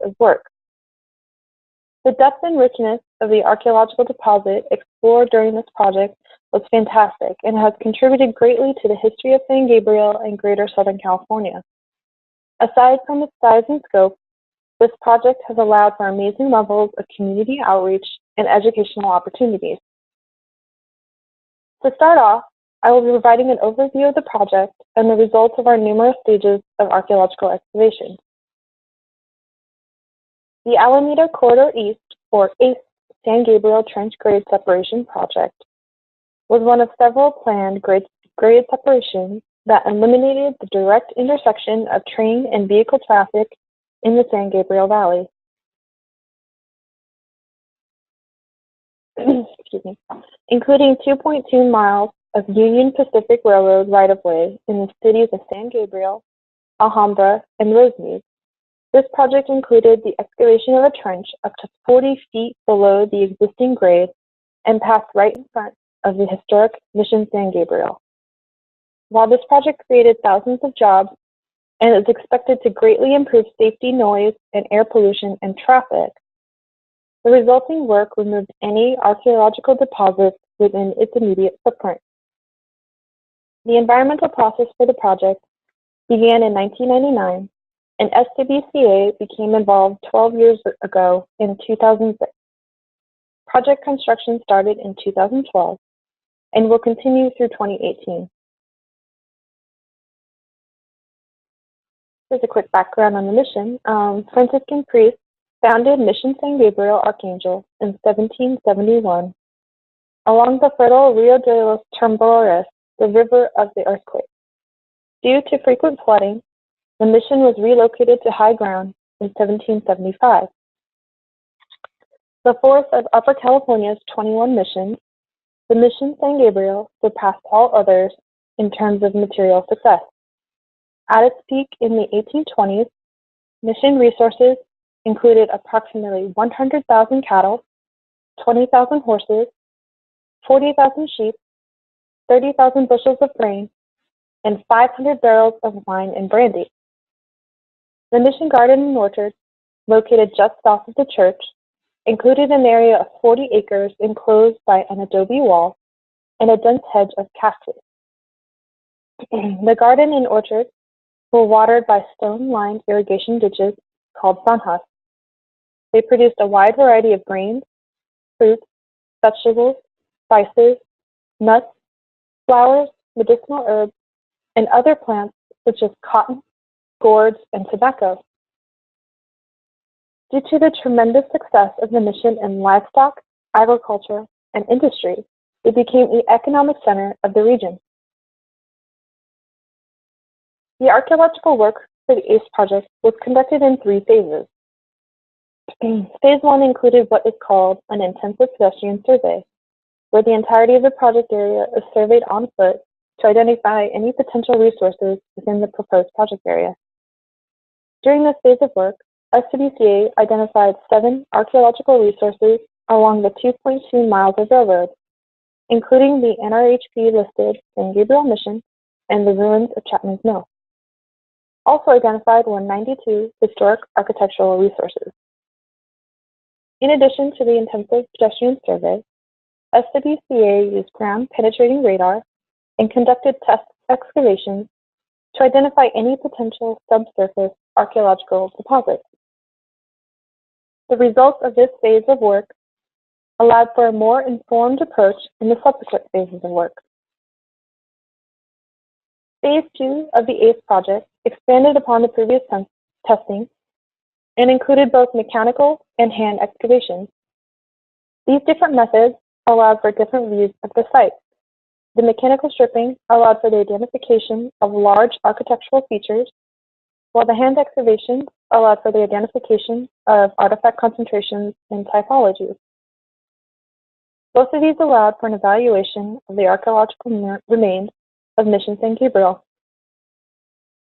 of work. The depth and richness of the archaeological deposit explored during this project was fantastic and has contributed greatly to the history of San Gabriel and Greater Southern California. Aside from its size and scope, this project has allowed for amazing levels of community outreach and educational opportunities. To start off, I will be providing an overview of the project and the results of our numerous stages of archaeological excavation. The Alameda Corridor East, or ACE, San Gabriel Trench Grade Separation Project was one of several planned grade separations that eliminated the direct intersection of train and vehicle traffic in the San Gabriel Valley. Excuse me. Including 2.2 miles of Union Pacific Railroad right-of-way in the cities of San Gabriel, Alhambra, and Rosemead. This project included the excavation of a trench up to 40 feet below the existing grade and passed right in front of the historic Mission San Gabriel. While this project created thousands of jobs and is expected to greatly improve safety, noise, and air pollution and traffic, the resulting work removed any archaeological deposits within its immediate footprint. The environmental process for the project began in 1999, and SWCA became involved 12 years ago in 2006. Project construction started in 2012 and will continue through 2018. Here's a quick background on the mission. Franciscan priests founded Mission San Gabriel Archangel in 1771 along the fertile Rio de los Tambores, the river of the earthquake. Due to frequent flooding, the mission was relocated to high ground in 1775. The fourth of Upper California's 21 missions, the Mission San Gabriel surpassed all others in terms of material success. At its peak in the 1820s, mission resources included approximately 100,000 cattle, 20,000 horses, 40,000 sheep, 30,000 bushels of grain, and 500 barrels of wine and brandy. The mission garden and orchard, located just south of the church, included an area of 40 acres enclosed by an adobe wall and a dense hedge of cactus. The garden and orchard were watered by stone-lined irrigation ditches called zanjas. They produced a wide variety of grains, fruits, vegetables, spices, nuts, flowers, medicinal herbs, and other plants such as cotton, gourds, and tobacco. Due to the tremendous success of the mission in livestock, agriculture, and industry, it became the economic center of the region. The archaeological work for the ACE project was conducted in 3 phases. Phase 1 included what is called an intensive pedestrian survey, where the entirety of the project area is surveyed on foot to identify any potential resources within the proposed project area. During this phase of work, SWCA identified 7 archaeological resources along the 2.2 miles of railroad, including the NRHP-listed San Gabriel Mission and the ruins of Chapman's Mill. Also identified were 92 historic architectural resources. In addition to the intensive pedestrian survey, SWCA used ground-penetrating radar and conducted test excavations to identify any potential subsurface archaeological deposits. The results of this phase of work allowed for a more informed approach in the subsequent phases of work. Phase 2 of the ACE project expanded upon the previous testing and included both mechanical and hand excavations. These different methods allowed for different views of the site. The mechanical stripping allowed for the identification of large architectural features, while the hand excavations allowed for the identification of artifact concentrations and typologies. Both of these allowed for an evaluation of the archaeological remains of Mission San Gabriel.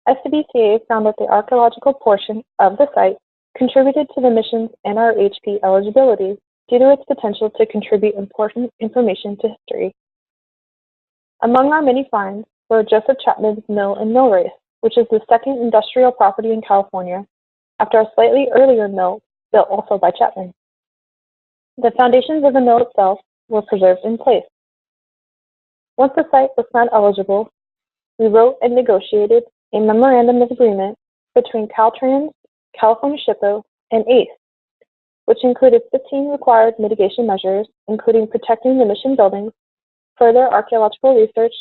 SWCA found that the archaeological portion of the site contributed to the mission's NRHP eligibility due to its potential to contribute important information to history. Among our many finds were Joseph Chapman's Mill and Mill Race, which is the second industrial property in California after a slightly earlier mill built also by Chapman. The foundations of the mill itself were preserved in place. Once the site was found eligible, we wrote and negotiated a memorandum of agreement between Caltrans, California SHPO, and ACE, which included 15 required mitigation measures, including protecting the mission buildings, further archaeological research,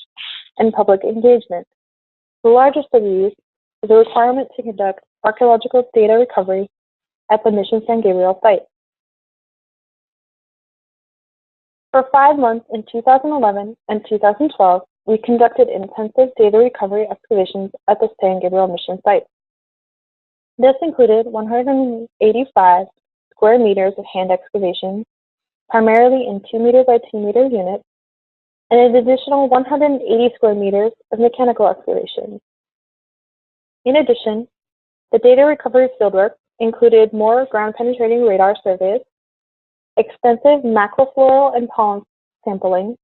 and public engagement. The largest of these is a requirement to conduct archaeological data recovery at the Mission San Gabriel site. For 5 months in 2011 and 2012, we conducted intensive data recovery excavations at the San Gabriel Mission site. This included 185 square meters of hand excavations, primarily in 2 meter by 2 meter units, and an additional 180 square meters of mechanical excavations. In addition, the data recovery fieldwork included more ground-penetrating radar surveys, extensive macrofloral and pollen sampling,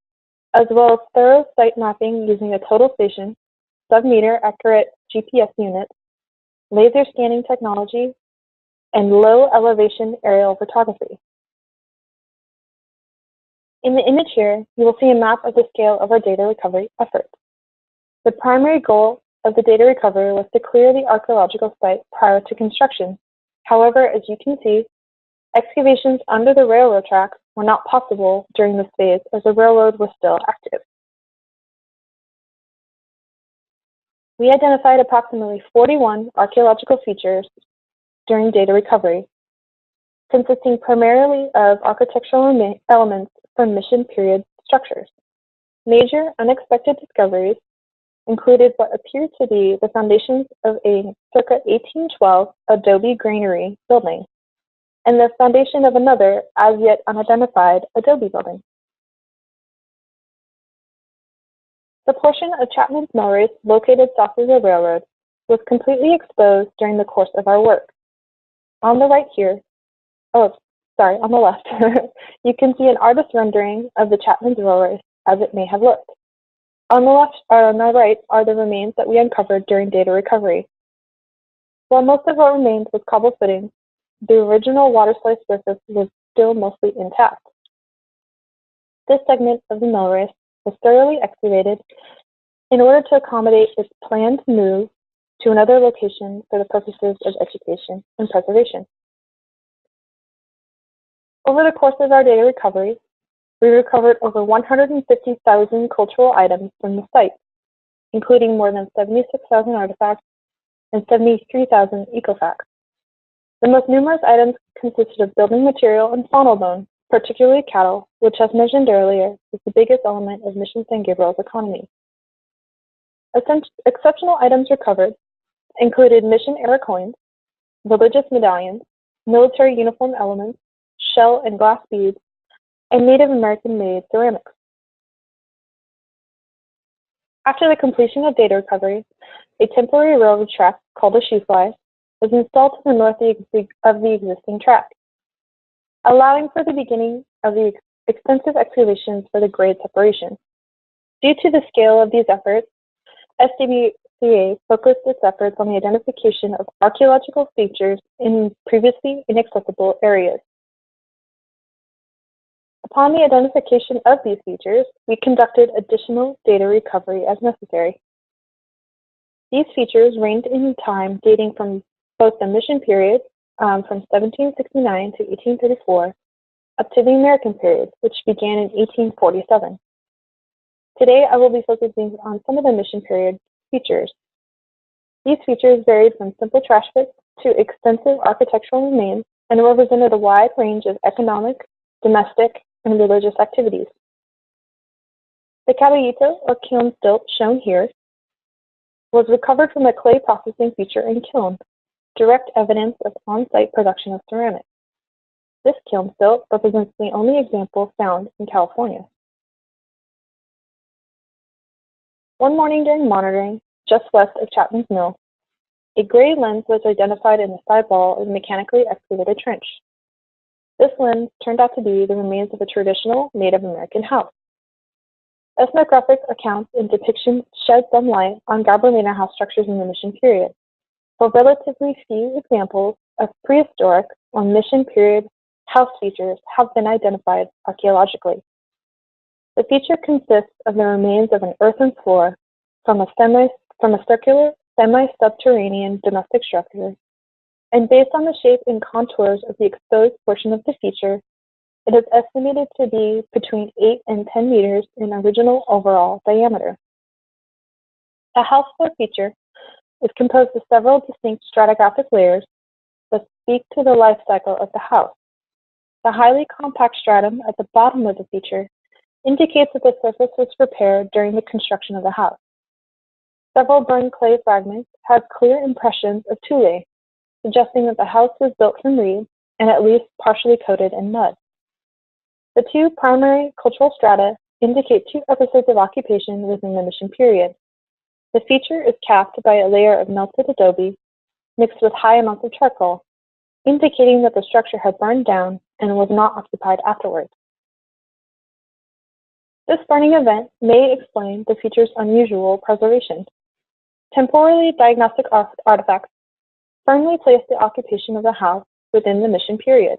as well as thorough site mapping using a total station, sub-meter accurate GPS units, laser scanning technology, and low elevation aerial photography. In the image here, you will see a map of the scale of our data recovery effort. The primary goal of the data recovery was to clear the archaeological site prior to construction. However, as you can see, excavations under the railroad tracks were not possible during this phase as the railroad was still active. We identified approximately 41 archaeological features during data recovery, consisting primarily of architectural elements from mission period structures. Major unexpected discoveries included what appeared to be the foundations of a circa 1812 adobe granary building, and the foundation of another as yet unidentified adobe building. The portion of Chapman's mill race located south of the railroad was completely exposed during the course of our work. On the right here, on the left, you can see an artist's rendering of the Chapman's mill race as it may have looked. On the right are the remains that we uncovered during data recovery. While most of what remained was cobble footing, the original waterslide surface was still mostly intact. This segment of the mill race was thoroughly excavated in order to accommodate its planned move to another location for the purposes of education and preservation. Over the course of our data recovery, we recovered over 150,000 cultural items from the site, including more than 76,000 artifacts and 73,000 ecofacts. The most numerous items consisted of building material and faunal bone, particularly cattle, which, as mentioned earlier, is the biggest element of Mission San Gabriel's economy. Exceptional items recovered included mission-era coins, religious medallions, military uniform elements, shell and glass beads, and Native American-made ceramics. After the completion of data recovery, a temporary railroad track called a shoe fly was installed to the north of the existing track, allowing for the beginning of the extensive excavations for the grade separation. Due to the scale of these efforts, SWCA focused its efforts on the identification of archaeological features in previously inaccessible areas. Upon the identification of these features, we conducted additional data recovery as necessary. These features ranged in time dating from both the mission period, from 1769 to 1834, up to the American period, which began in 1847. Today, I will be focusing on some of the mission period features. These features varied from simple trash pits to extensive architectural remains and represented a wide range of economic, domestic, and religious activities. The caballito, or kiln stilt, shown here, was recovered from a clay processing feature and kiln, direct evidence of on-site production of ceramics. This kiln stilt represents the only example found in California. One morning during monitoring, just west of Chapman's Mill, a gray lens was identified in the side wall of a mechanically excavated trench. This lens turned out to be the remains of a traditional Native American house. Ethnographic accounts and depictions shed some light on Gabriel house structures in the mission period. For relatively few examples, of prehistoric or mission period house features have been identified archaeologically. The feature consists of the remains of an earthen floor from a circular, semi-subterranean domestic structure, and based on the shape and contours of the exposed portion of the feature, it is estimated to be between 8 and 10 meters in original overall diameter. The house floor feature is composed of several distinct stratigraphic layers that speak to the life cycle of the house. The highly compact stratum at the bottom of the feature indicates that the surface was prepared during the construction of the house. Several burned clay fragments have clear impressions of tulle, suggesting that the house was built from reeds and at least partially coated in mud. The two primary cultural strata indicate two episodes of occupation within the mission period. The feature is capped by a layer of melted adobe mixed with high amounts of charcoal, indicating that the structure had burned down and was not occupied afterwards. This burning event may explain the feature's unusual preservation. Temporally diagnostic artifacts firmly place the occupation of the house within the mission period.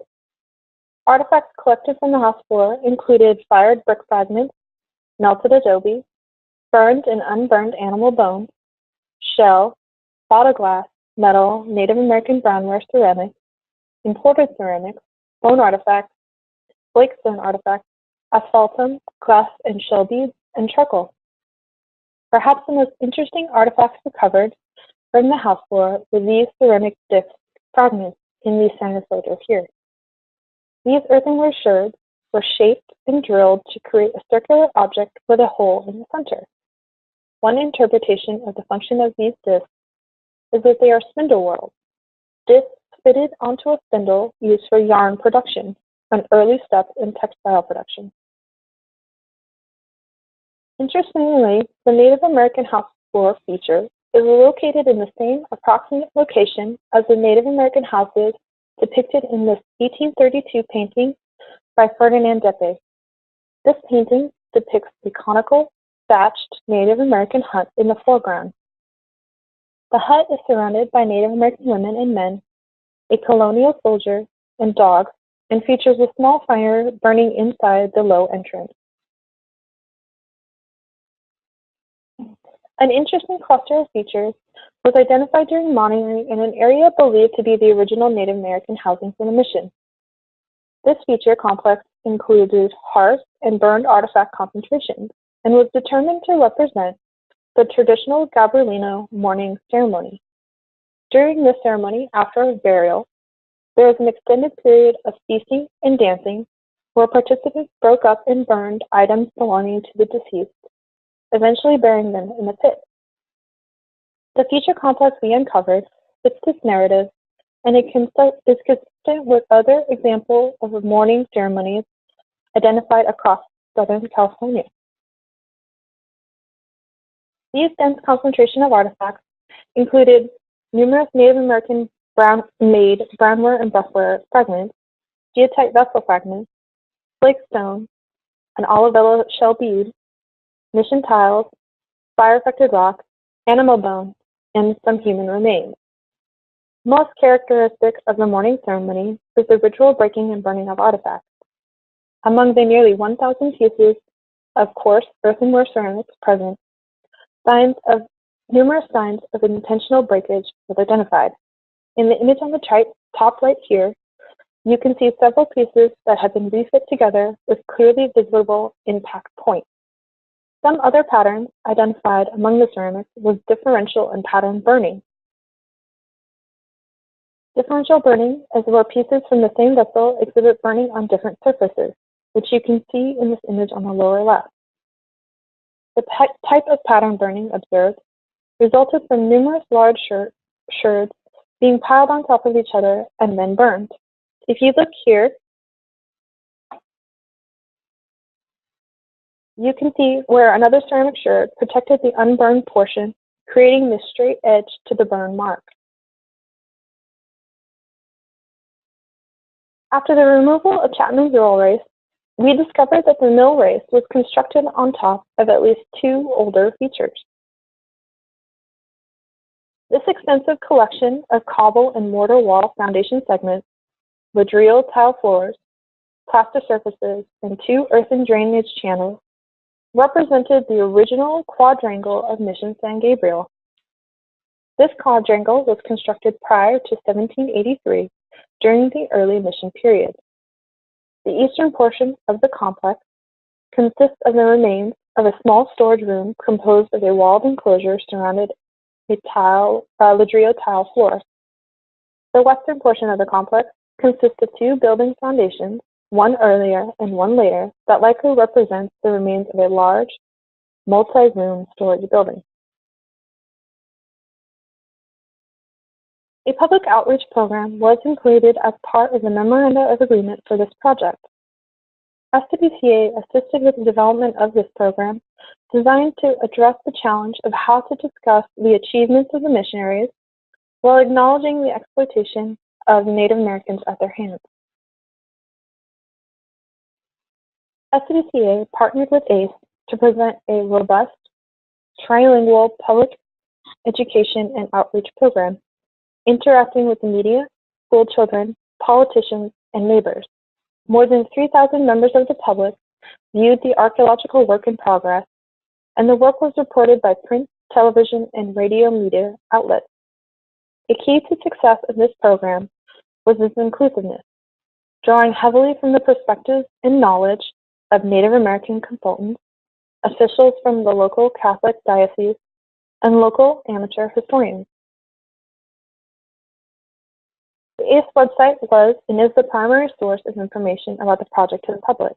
Artifacts collected from the house floor included fired brick fragments, melted adobe, burned and unburned animal bones, shell, bottle glass, metal, Native American brownware ceramics, imported ceramics, bone artifacts, flake stone artifacts, asphaltum, glass and shell beads, and charcoal. Perhaps the most interesting artifacts recovered from the house floor were these ceramic disc fragments in these sinusoidal here. These earthenware sherds were shaped and drilled to create a circular object with a hole in the center. One interpretation of the function of these discs is that they are spindle whorls, discs fitted onto a spindle used for yarn production, an early step in textile production. Interestingly, the Native American house floor feature is located in the same approximate location as the Native American houses depicted in this 1832 painting by Ferdinand Deppe. This painting depicts a conical, thatched Native American hut in the foreground. The hut is surrounded by Native American women and men, a colonial soldier, and dogs, and features a small fire burning inside the low entrance. An interesting cluster of features was identified during monitoring in an area believed to be the original Native American housing for the mission. This feature complex included hearth and burned artifact concentrations and was determined to represent the traditional GABRIEL mourning ceremony. During this ceremony, after a burial, there was an extended period of feasting and dancing where participants broke up and burned items belonging to the deceased, eventually burying them in the pit. The feature complex we uncovered fits this narrative, and it is consistent with other examples of mourning ceremonies identified across Southern California. These dense concentration of artifacts included numerous Native American made brownware and buffware fragments, geotite vessel fragments, flake stone, an olivella shell bead, mission tiles, fire-affected rock, animal bones, and some human remains. Most characteristic of the mourning ceremony is the ritual breaking and burning of artifacts. Among the nearly 1,000 pieces of coarse earthenware ceramics present, numerous signs of intentional breakage were identified. In the image on the top right here, you can see several pieces that have been refit together with clearly visible impact points. Some other patterns identified among the ceramics was differential and pattern burning. Differential burning is where pieces from the same vessel exhibit burning on different surfaces, which you can see in this image on the lower left. The type of pattern burning observed resulted from numerous large sherds being piled on top of each other and then burned. If you look here, you can see where another ceramic sherd protected the unburned portion, creating this straight edge to the burn mark. After the removal of Chapman's roll race, we discovered that the mill race was constructed on top of at least two older features. This extensive collection of cobble and mortar wall foundation segments, ladrillo tile floors, plaster surfaces, and 2 earthen drainage channels represented the original quadrangle of Mission San Gabriel. This quadrangle was constructed prior to 1783 during the early mission period. The eastern portion of the complex consists of the remains of a small storage room composed of a walled enclosure surrounded a ladrillo tile floor. The western portion of the complex consists of 2 building foundations, one earlier and one later, that likely represents the remains of a large, multi-room storage building. A public outreach program was included as part of the Memoranda of Agreement for this project. SWCA assisted with the development of this program, designed to address the challenge of how to discuss the achievements of the missionaries while acknowledging the exploitation of Native Americans at their hands. SWCA partnered with ACE to present a robust, trilingual public education and outreach program, interacting with the media, school children, politicians, and neighbors. More than 3,000 members of the public viewed the archaeological work in progress, and the work was reported by print, television, and radio media outlets. A key to success of this program was its inclusiveness, drawing heavily from the perspectives and knowledge of Native American consultants, officials from the local Catholic diocese, and local amateur historians. The ACE website was and is the primary source of information about the project to the public.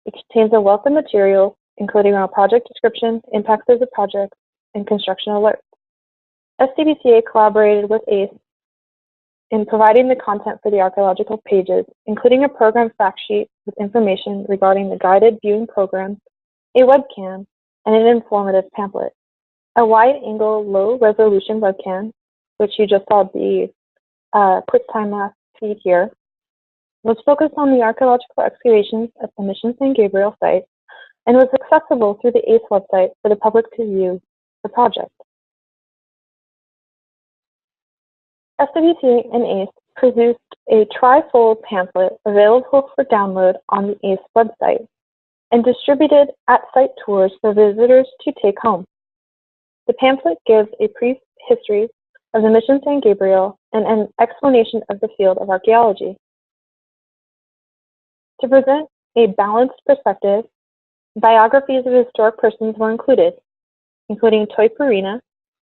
It contains a wealth of materials, including our project description, impacts of the project, and construction alerts. SWCA collaborated with ACE in providing the content for the archaeological pages, including a program fact sheet with information regarding the guided viewing program, a webcam, and an informative pamphlet. A wide-angle, low-resolution webcam, which you just saw the quick time-lapse feed here, was focused on the archaeological excavations at the Mission San Gabriel site and was accessible through the ACE website for the public to view the project. SWCA and ACE produced a trifold pamphlet available for download on the ACE website and distributed at site tours for visitors to take home. The pamphlet gives a brief history of the Mission San Gabriel and an explanation of the field of archaeology. To present a balanced perspective, biographies of historic persons were included, including Toy Purina,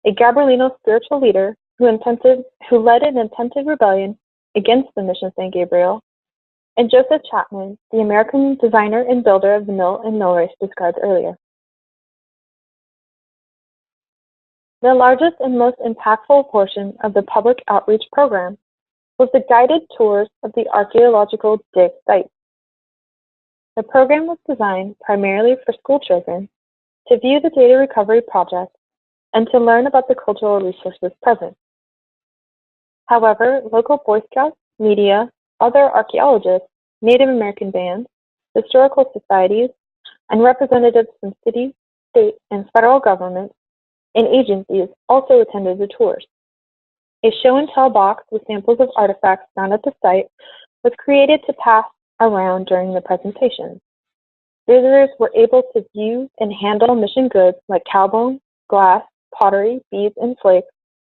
a Gabrielino spiritual leader who led an attempted rebellion against the Mission San Gabriel, and Joseph Chapman, the American designer and builder of the mill and mill race described earlier. The largest and most impactful portion of the public outreach program was the guided tours of the archaeological dig site. The program was designed primarily for school children to view the data recovery project and to learn about the cultural resources present. However, local Boy Scouts, media, other archaeologists, Native American bands, historical societies, and representatives from city, state, and federal governments and agencies also attended the tours. A show-and-tell box with samples of artifacts found at the site was created to pass around during the presentation. Visitors were able to view and handle mission goods like cowbone, glass, pottery, beads, and flakes,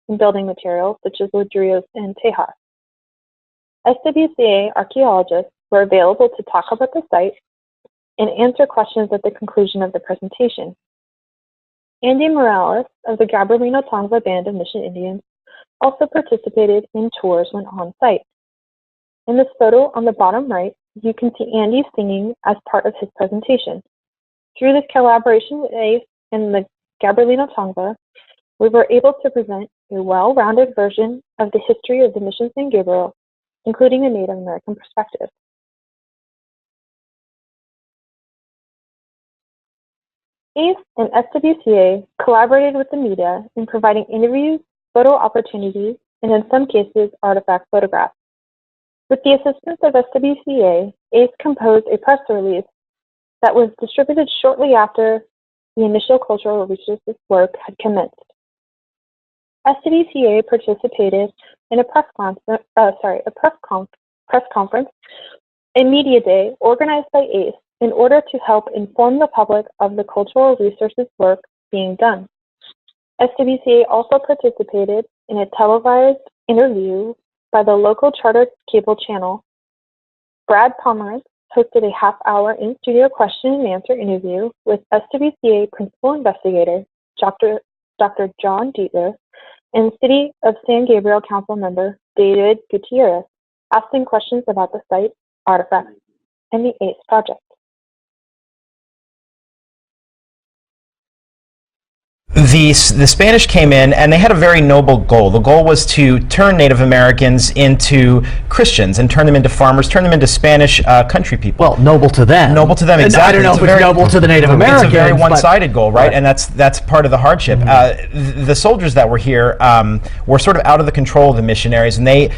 and building materials such as ladrillos and tejas. SWCA archaeologists were available to talk about the site and answer questions at the conclusion of the presentation. Andy Morales of the Gabrielino Tongva Band of Mission Indians also participated in tours when on site. In this photo on the bottom right, you can see Andy singing as part of his presentation. Through this collaboration with ACE and the Gabrielino Tongva, we were able to present a well-rounded version of the history of the Mission San Gabriel, including a Native American perspective. ACE and SWCA collaborated with the media in providing interviews, photo opportunities, and in some cases, artifact photographs. With the assistance of SWCA, ACE composed a press release that was distributed shortly after the initial cultural resources work had commenced. SWCA participated in a press conference, a media day organized by ACE in order to help inform the public of the cultural resources work being done. SWCA also participated in a televised interview by the local charter cable channel. Brad Pomeranz hosted a half-hour in-studio question-and-answer interview with SWCA principal investigator, Dr. John Dietler, and City of San Gabriel Council member David Gutierrez, asking questions about the site, artifacts, and the ACE project. The Spanish came in and they had a very noble goal. The goal was to turn Native Americans into Christians and turn them into farmers, turn them into Spanish country people. Well, noble to them. Noble to them, exactly. I don't know if it's noble to the Native Americans. It's a very one-sided goal, right? And that's part of the hardship. The soldiers that were here were sort of out of the control of the missionaries, and they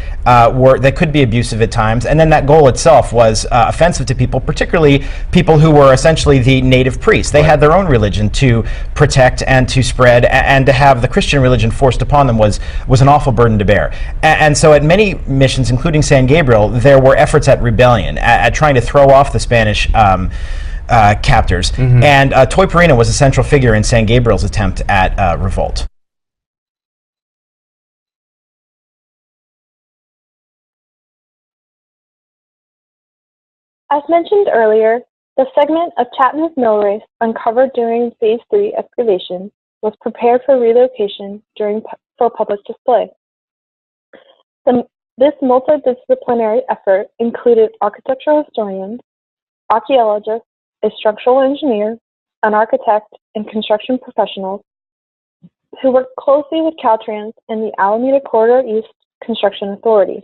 could be abusive at times. And then that goal itself was offensive to people, particularly people who were essentially the native priests. They had their own religion to protect and to spread, and to have the Christian religion forced upon them was an awful burden to bear. And so at many missions, including San Gabriel, there were efforts at rebellion, at trying to throw off the Spanish captors. And Toy Perina was a central figure in San Gabriel's attempt at revolt. As mentioned earlier, the segment of Chapman's mill race uncovered during Phase 3 excavation was prepared for relocation for public display. This multidisciplinary effort included architectural historians, archaeologists, a structural engineer, an architect, and construction professionals who worked closely with Caltrans and the Alameda Corridor East Construction Authority.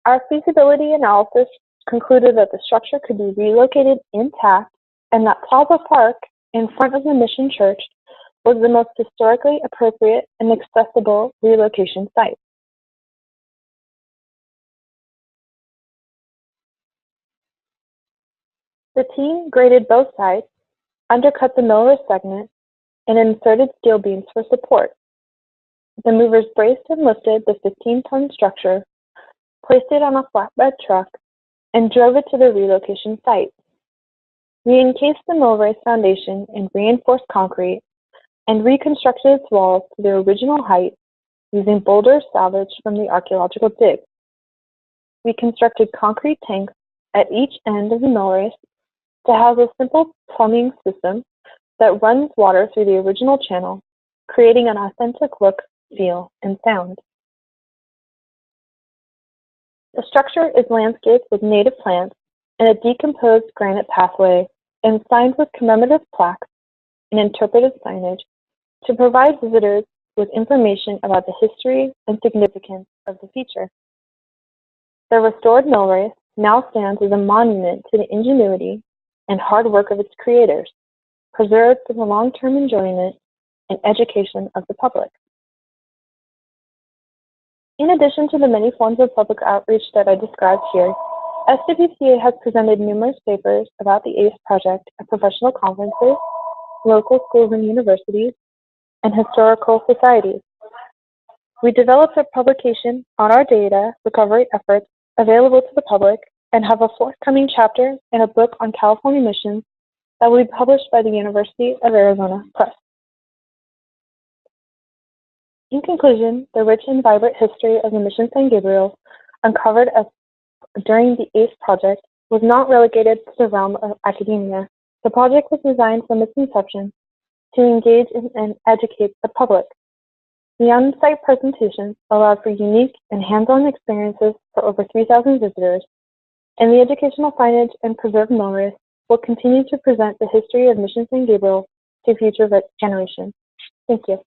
Our feasibility analysis concluded that the structure could be relocated intact and that Plaza Park in front of the Mission Church was the most historically appropriate and accessible relocation site. The team graded both sides, undercut the mill race segment, and inserted steel beams for support. The movers braced and lifted the 15-ton structure, placed it on a flatbed truck, and drove it to the relocation site. We encased the mill race foundation in reinforced concrete and reconstructed its walls to their original height using boulders salvaged from the archaeological dig. We constructed concrete tanks at each end of the mill race to house a simple plumbing system that runs water through the original channel, creating an authentic look, feel, and sound. The structure is landscaped with native plants and a decomposed granite pathway and signed with commemorative plaques and interpretive signage to provide visitors with information about the history and significance of the feature. The restored mill race now stands as a monument to the ingenuity and hard work of its creators, preserved for the long-term enjoyment and education of the public. In addition to the many forms of public outreach that I described here, SWCA has presented numerous papers about the ACE project at professional conferences, local schools and universities, and historical societies. We developed a publication on our data recovery efforts available to the public and have a forthcoming chapter in a book on California missions that will be published by the University of Arizona Press. In conclusion, the rich and vibrant history of the Mission San Gabriel uncovered during the ACE project was not relegated to the realm of academia. The project was designed from its inception to engage and educate the public. The on-site presentations allowed for unique and hands-on experiences for over 3,000 visitors, and the educational signage and preserved mill race will continue to present the history of Mission San Gabriel to future generations. Thank you.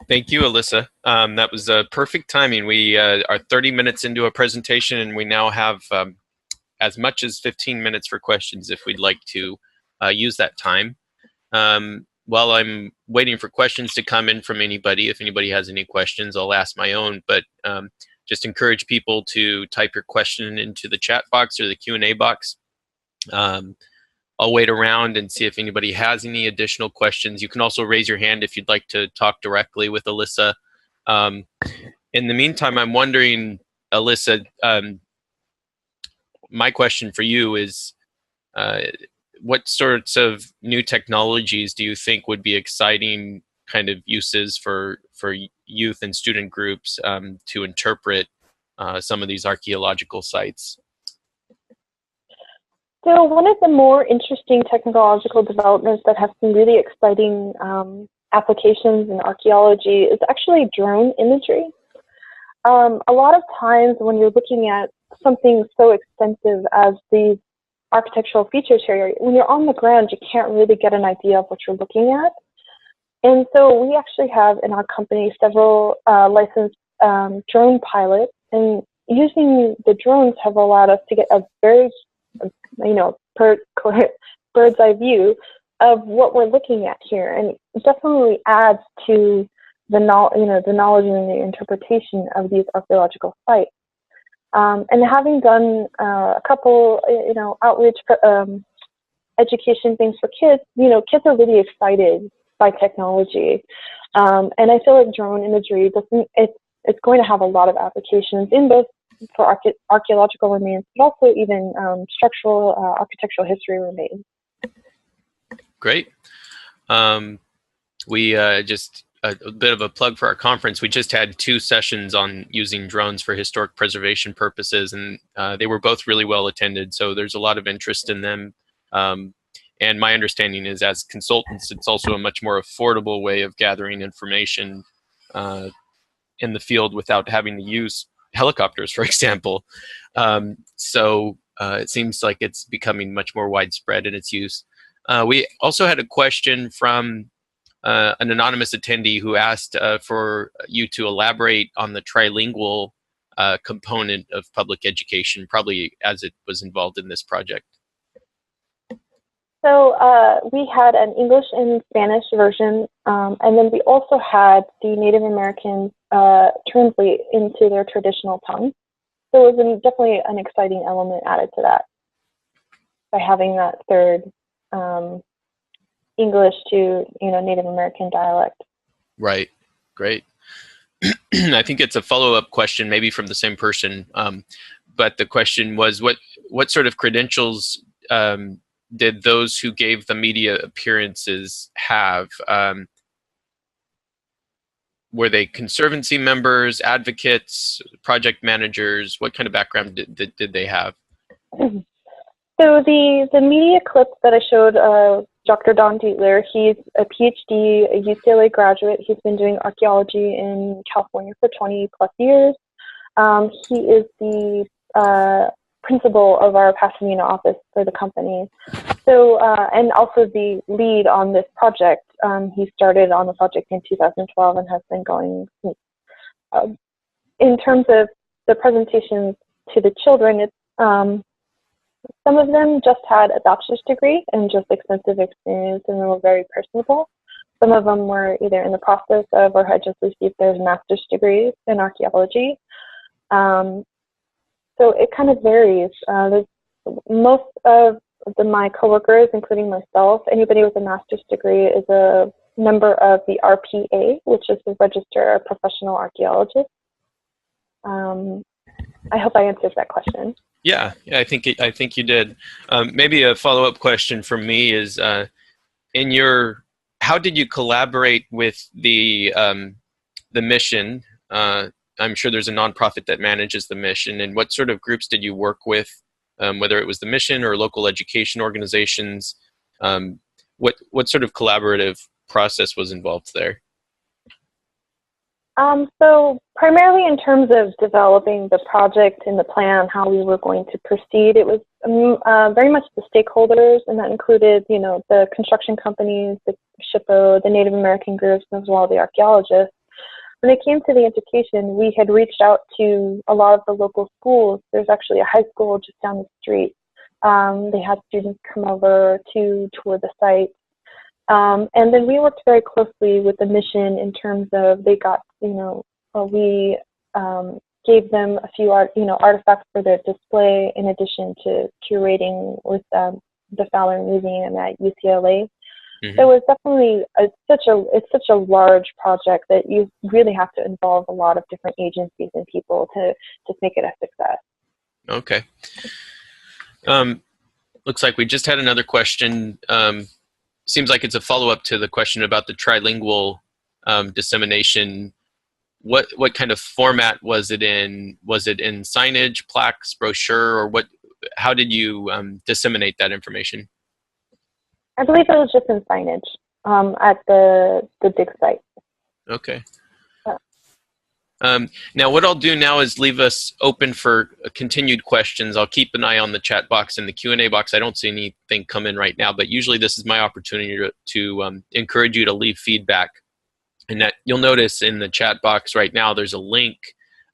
Thank you, Alyssa. That was perfect timing. We are 30 minutes into a presentation, and we now have as much as 15 minutes for questions if we'd like to use that time. While I'm waiting for questions to come in from anybody, if anybody has any questions, I'll ask my own, but just encourage people to type your question into the chat box or the Q&A box. I'll wait around and see if anybody has any additional questions. You can also raise your hand if you'd like to talk directly with Alyssa. In the meantime, I'm wondering, Alyssa, my question for you is, what sorts of new technologies do you think would be exciting kind of uses for youth and student groups to interpret some of these archaeological sites? So one of the more interesting technological developments that have some really exciting applications in archaeology is actually drone imagery. A lot of times when you're looking at something so extensive as these architectural features here, when you're on the ground, you can't really get an idea of what you're looking at. And so we actually have in our company several licensed drone pilots, and using the drones have allowed us to get a very, bird's eye view of what we're looking at here, and it definitely adds to the knowledge and the interpretation of these archaeological sites. And having done a couple, outreach education things for kids, kids are really excited by technology, and I feel like drone imagery it's going to have a lot of applications in both for archaeological remains, but also even structural architectural history remains. Great. We just a bit of a plug for our conference. We just had 2 sessions on using drones for historic preservation purposes, and they were both really well attended. So there's a lot of interest in them. And my understanding is, as consultants, it's also a much more affordable way of gathering information in the field without having to use helicopters, for example. So it seems like it's becoming much more widespread in its use. We also had a question from an anonymous attendee who asked for you to elaborate on the trilingual component of public education, probably as it was involved in this project. So we had an English and Spanish version, and then we also had the Native Americans translate into their traditional tongue. So it was definitely an exciting element added to that by having that third English to Native American dialect. Right. Great. I think it's a follow-up question, maybe from the same person, but the question was, what sort of credentials did those who gave the media appearances have? Were they conservancy members, advocates, project managers? What kind of background did they have? So the media clip that I showed Dr. Don Dietler, he's a PhD, a UCLA graduate. He's been doing archaeology in California for 20 plus years. He is the principal of our Pasadena office for the company. So, and also the lead on this project. He started on the project in 2012 and has been going since. In terms of the presentations to the children, it's some of them just had a bachelor's degree and just extensive experience, and they were very personable. Some of them were either in the process of or had just received their master's degrees in archaeology. So it kind of varies. Most of my coworkers, including myself, anybody with a master's degree is a member of the RPA, which is the Register of Professional Archaeologists. I hope I answered that question. Yeah, I think you did. Maybe a follow-up question from me is, how did you collaborate with the mission? I'm sure there's a nonprofit that manages the mission, and what sort of groups did you work with, whether it was the mission or local education organizations? What sort of collaborative process was involved there? So primarily in terms of developing the project and the plan, how we were going to proceed, it was very much the stakeholders, and that included, the construction companies, the SHPO, the Native American groups, as well as the archaeologists. When it came to the education, we had reached out to a lot of the local schools. There's actually a high school just down the street. They had students come over to tour the site. And then we worked very closely with the mission in terms of they got, we gave them a few artifacts for their display in addition to curating with them the Fowler Museum at UCLA. Mhm. So it's definitely it's such a large project that you really have to involve a lot of different agencies and people to make it a success. Okay. Looks like we just had another question. Seems like it's a follow-up to the question about the trilingual dissemination. What kind of format was it in? Was it in signage, plaques, brochure, or what? How did you disseminate that information? I believe it was just in signage at the dig site. Okay. Now, what I'll do now is leave us open for continued questions. I'll keep an eye on the chat box and the Q&A box. I don't see anything come in right now, but usually this is my opportunity to encourage you to leave feedback. And that you'll notice in the chat box right now, there's a link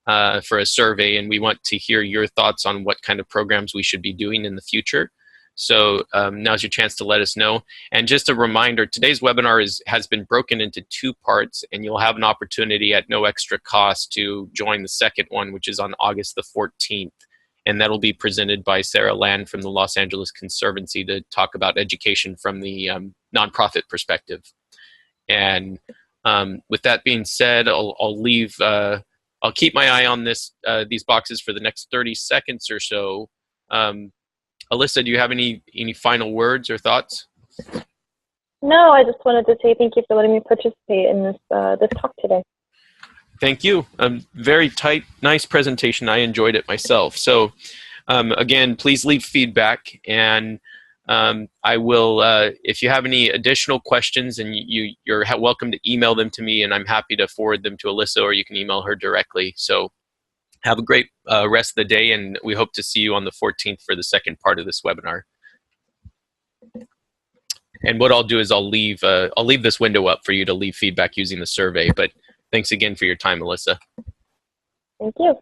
for a survey, and we want to hear your thoughts on what kind of programs we should be doing in the future. So now's your chance to let us know. And just a reminder, today's webinar has been broken into 2 parts, and you'll have an opportunity at no extra cost to join the second one, which is on August the 14th. And that'll be presented by Sarah Land from the Los Angeles Conservancy to talk about education from the nonprofit perspective. And with that being said, I'll keep my eye on these boxes for the next 30 seconds or so. Alyssa, do you have any final words or thoughts? No, I just wanted to say thank you for letting me participate in this talk today. Thank you. Very tight, nice presentation. I enjoyed it myself. So again, please leave feedback, and I will, if you have any additional questions, and you're welcome to email them to me, and I'm happy to forward them to Alyssa, or you can email her directly. So have a great rest of the day, and we hope to see you on the 14th for the second part of this webinar. And what I'll do is I'll leave this window up for you to leave feedback using the survey. But thanks again for your time, Alyssa. Thank you.